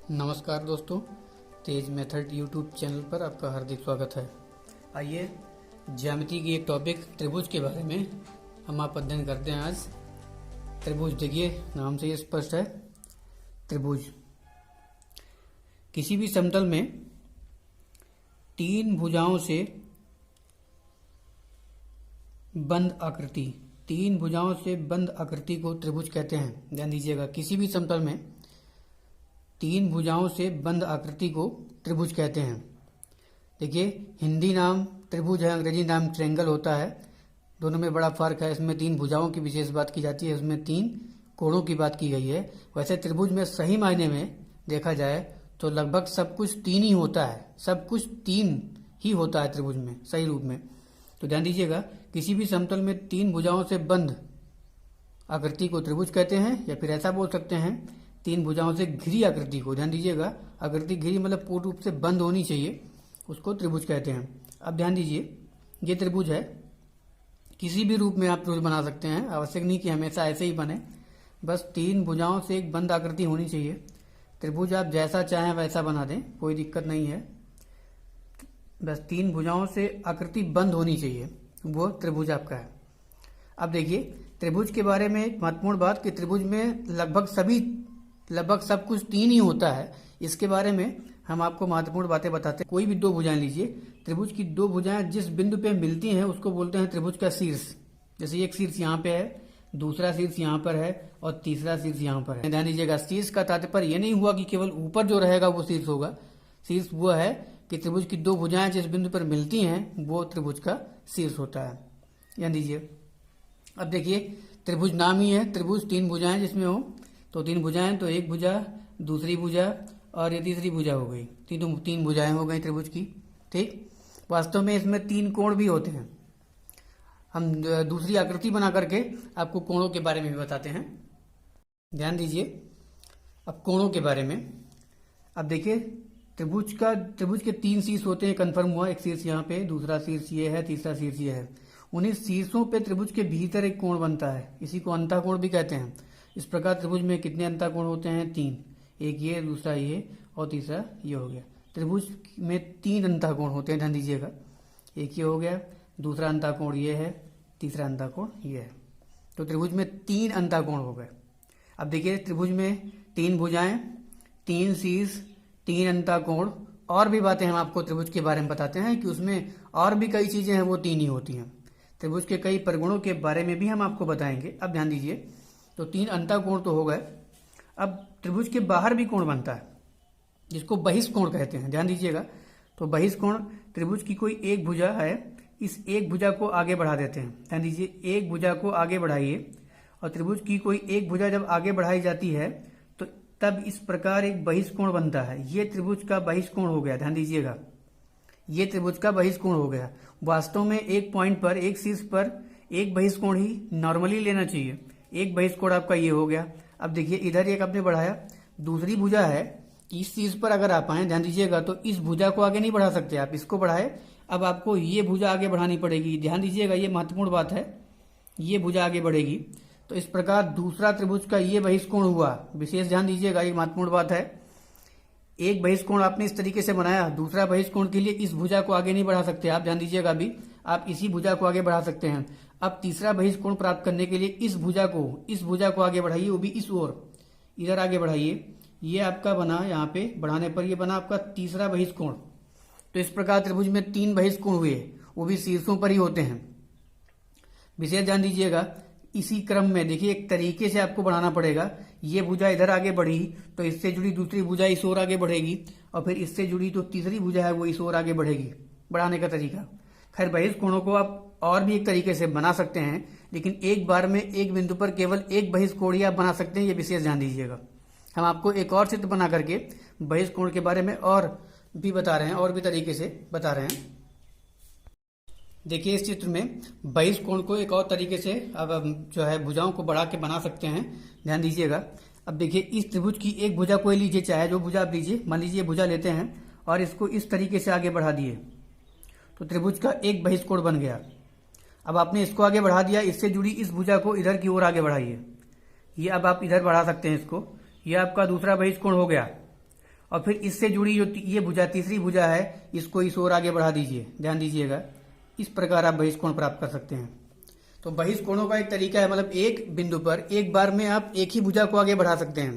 नमस्कार दोस्तों, तेज method YouTube channel पर आपका हार्दिक स्वागत है। आइए ज्यामिति की एक टॉपिक त्रिभुज के बारे में हम आप अध्ययन करते हैं। आज त्रिभुज, देखिए नाम से ये स्पष्ट है। त्रिभुज किसी भी समतल में तीन भुजाओं से बंद आकृति, तीन भुजाओं से बंद आकृति को त्रिभुज कहते हैं। ध्यान दीजिएगा, किसी भी समतल में तीन भुजाओं से बंद आकृति को त्रिभुज कहते हैं। देखिए, हिंदी नाम त्रिभुज है, अंग्रेजी नाम ट्रायंगल होता है। दोनों में बड़ा फर्क है। इसमें तीन भुजाओं की विशेष बात की जाती है, उसमें तीन कोणों की बात की गई है। वैसे त्रिभुज में सही मायने में देखा जाए तो लगभग सब कुछ तीन ही होता है, सब कुछ तीन ही होता है त्रिभुज में सही रूप में। तो ध्यान दीजिएगा, किसी भी समतल में तीन भुजाओं से बंद आकृति को त्रिभुज कहते हैं, या फिर ऐसा बोल सकते हैं तीन भुजाओं से घिरी आकृति को। ध्यान दीजिएगा, आकृति घिरी मतलब पूर्ण रूप से बंद होनी चाहिए, उसको त्रिभुज कहते हैं। अब ध्यान दीजिए, ये त्रिभुज है। किसी भी रूप में आप त्रिभुज बना सकते हैं, आवश्यक नहीं कि हमेशा ऐसे ही बने। बस तीन भुजाओं से एक बंद आकृति होनी चाहिए। त्रिभुज आप जैसा चाहें वैसा बना दें, कोई दिक्कत नहीं है। बस तीन भुजाओं से आकृति बंद होनी चाहिए, वो त्रिभुज आपका है। अब देखिए, त्रिभुज के बारे में एक महत्वपूर्ण बात कि त्रिभुज में लगभग सब कुछ तीन ही होता है। इसके बारे में हम आपको महत्वपूर्ण बातें बताते हैं। कोई भी दो भुजाएं लीजिए, त्रिभुज की दो भुजाएं जिस बिंदु पे मिलती हैं उसको बोलते हैं त्रिभुज का शीर्ष। जैसे एक शीर्ष यहाँ पे है, दूसरा शीर्ष यहाँ पर है और तीसरा शीर्ष यहाँ पर है। ध्यान दीजिएगा, शीर्ष का तात्पर्य यह नहीं हुआ कि केवल ऊपर जो रहेगा वो शीर्ष होगा। शीर्ष वो है कि त्रिभुज की दो भुजाएं जिस बिंदु पर मिलती हैं वो त्रिभुज का शीर्ष होता है। ध्यान दीजिए, अब देखिए, त्रिभुज नाम ही है त्रिभुज, तीन भुजाएं जिसमें हो। तो तीन भुजाएं, तो एक भुजा, दूसरी भुजा और ये तीसरी भुजा हो गई। तीन भुजाएं हो गई त्रिभुज की। ठीक, वास्तव में इसमें तीन कोण भी होते हैं। हम दूसरी आकृति बना करके आपको कोणों के बारे में भी बताते हैं। ध्यान दीजिए, अब कोणों के बारे में। अब देखिए, त्रिभुज के तीन शीर्ष होते हैं, कन्फर्म हुआ। एक शीर्ष यहाँ पे, दूसरा शीर्ष ये है, तीसरा शीर्ष ये है। उन्हीं शीर्षों पे त्रिभुज के भीतर एक कोण बनता है, इसी को अंतःकोण भी कहते हैं। इस प्रकार त्रिभुज में कितने अंतःकोण होते हैं? तीन। एक ये, दूसरा ये और तीसरा ये हो गया। त्रिभुज में तीन अंतःकोण होते हैं। ध्यान दीजिएगा, एक ये हो गया, दूसरा अंतःकोण ये है, तीसरा अंतःकोण ये है। तो त्रिभुज में तीन अंतःकोण हो गए। अब देखिए, त्रिभुज में तीन भुजाएं, तीन शीर्ष, तीन अंतःकोण, और भी बातें हम आपको त्रिभुज के बारे में बताते हैं कि उसमें और भी कई चीजें हैं, वो तीन ही होती हैं। त्रिभुज के कई परिगुणों के बारे में भी हम आपको बताएंगे। अब ध्यान दीजिए, तो तीन अंतःकोण तो हो गए। अब त्रिभुज के बाहर भी कोण बनता है, जिसको बहिष्कोण कहते हैं। ध्यान दीजिएगा, तो बहिष्कोण, त्रिभुज की कोई एक भुजा है, इस एक भुजा को आगे बढ़ा देते हैं। ध्यान दीजिए, एक भुजा को आगे बढ़ाइए और त्रिभुज की कोई एक भुजा जब आगे बढ़ाई जाती है तो तब इस प्रकार एक बहिष्कोण बनता है। ये त्रिभुज का बहिष्कोण हो गया। ध्यान दीजिएगा, ये त्रिभुज का बहिष्कोण हो गया। वास्तव में एक पॉइंट पर, एक शीर्ष पर एक बहिष्कोण ही नॉर्मली लेना चाहिए। एक बहिष्कोण आपका ये हो गया। अब देखिए, इधर एक आपने बढ़ाया, दूसरी भुजा है, इस चीज पर अगर आप आए, ध्यान दीजिएगा, तो इस भुजा को आगे नहीं बढ़ा सकते आप, इसको बढ़ाए। अब आपको ये भुजा आगे बढ़ानी पड़ेगी। ध्यान दीजिएगा, ये महत्वपूर्ण बात है, ये भुजा आगे बढ़ेगी। तो इस प्रकार दूसरा त्रिभुज का ये बहिष्कोण हुआ। विशेष ध्यान दीजिएगा, ये महत्वपूर्ण बात है। एक बहिष्कोण आपने इस तरीके से बनाया, दूसरा बहिष्कोण के लिए इस भुजा को आगे नहीं बढ़ा सकते आप। ध्यान दीजिएगा, अभी आप इसी भुजा को आगे बढ़ा सकते हैं। अब तीसरा बहिष्कोण प्राप्त करने के लिए इस भुजा को आगे बढ़ाइए, वो भी इस ओर, इधर आगे बढ़ाइए। ये आपका बना, यहाँ पे बढ़ाने पर ये बना आपका तीसरा बहिष्कोण। तो इस प्रकार त्रिभुज में तीन बहिष्कोण हुए, वो भी शीर्षों पर ही होते हैं। विशेष ध्यान दीजिएगा, इसी क्रम में देखिए, एक तरीके से आपको बढ़ाना पड़ेगा। ये भुजा इधर आगे बढ़ी तो इससे जुड़ी दूसरी भुजा इस ओर आगे बढ़ेगी, और फिर इससे जुड़ी तो तीसरी भुजा है वो इस ओर आगे बढ़ेगी। बढ़ाने का तरीका, खैर बहिष्कोणों को आप और भी एक तरीके से बना सकते हैं, लेकिन एक बार में एक बिंदु पर केवल एक बहिष्कोण ही आप बना सकते हैं। ये विशेष ध्यान दीजिएगा। हम आपको एक और चित्र बना करके बहिष्कोण के बारे में और भी बता रहे हैं, और भी तरीके से बता रहे हैं। देखिए, इस चित्र में बहिष्कोण को एक और तरीके से अब जो है भुजाओं को बढ़ा के बना सकते हैं। ध्यान दीजिएगा, अब देखिए, इस त्रिभुज की एक भुजा कोई लीजिए, चाहे जो भुजा आप लीजिए, मान लीजिए भुजा लेते हैं और इसको इस तरीके से आगे बढ़ा दिए, तो त्रिभुज का एक बहिष्कोण बन गया। अब आपने इसको आगे बढ़ा दिया, इससे जुड़ी इस भुजा को इधर की ओर आगे बढ़ाइए। ये अब आप इधर बढ़ा सकते हैं इसको, ये आपका दूसरा बहिष्कोण हो गया। और फिर इससे जुड़ी जो ये भुजा, तीसरी भुजा है, इसको इस ओर आगे बढ़ा दीजिए। ध्यान दीजिएगा, इस प्रकार आप बहिष्कोण प्राप्त कर सकते हैं। तो बहिष्कोणों का एक तरीका है, मतलब एक बिंदु पर एक बार में आप एक ही भुजा को आगे बढ़ा सकते हैं।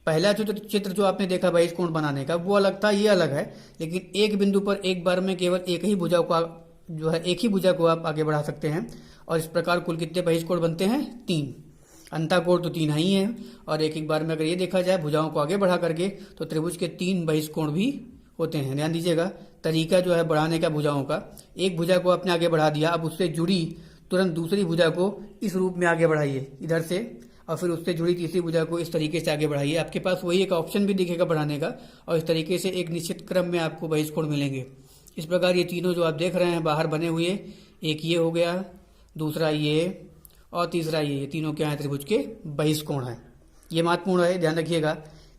पहला जो चित्र जो आपने देखा बहिष्कोण बनाने का, वो अलग था, ये अलग है। लेकिन एक बिंदु पर एक बार में केवल एक ही भुजा को जो है एक ही भुजा को आप आगे बढ़ा सकते हैं। और इस प्रकार कुल कितने बहिष्कोण बनते हैं? 3। अंतःकोण तो 3 ही है। और एक बार में अगर ये देखा जाए भुजाओं को आगे बढ़ा करके, तो त्रिभुज के 3 बहिष्कोण भी होते हैं। ध्यान दीजिएगा, तरीका जो है बढ़ाने का भुजाओं का, एक भुजा को आपने आगे बढ़ा दिया, अब उससे जुड़ी तुरंत दूसरी भुजा को इस रूप में आगे बढ़ाइए इधर से, और फिर उससे जुड़ी तीसरी भुजा को इस तरीके से आगे बढ़ाइए। आपके पास वही एक ऑप्शन भी दिखेगा बढ़ाने का, और इस तरीके से एक निश्चित क्रम में आपको बहिष्कोण मिलेंगे। इस प्रकार ये तीनों जो आप देख रहे हैं बाहर बने हुए, एक ये हो गया, दूसरा ये, और तीसरा ये तीनों क्या है? त्रिभुज के बहिष्कोण है। ये महत्वपूर्ण है, ध्यान रखिएगा।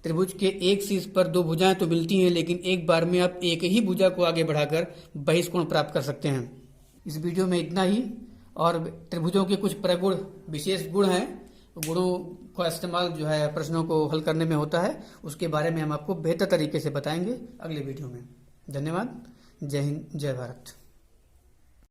त्रिभुज के एक शीर्ष पर 2 भुजाएं तो मिलती हैं, लेकिन एक बार में आप एक ही भुजा को आगे बढ़ाकर बहिष्कोण प्राप्त कर सकते हैं। इस वीडियो में इतना ही। और त्रिभुजों के कुछ प्रगुण, विशेष गुण हैं, गुणों का इस्तेमाल जो है प्रश्नों को हल करने में होता है, उसके बारे में हम आपको बेहतर तरीके से बताएंगे अगले वीडियो में। धन्यवाद। जय हिंद, जय भारत।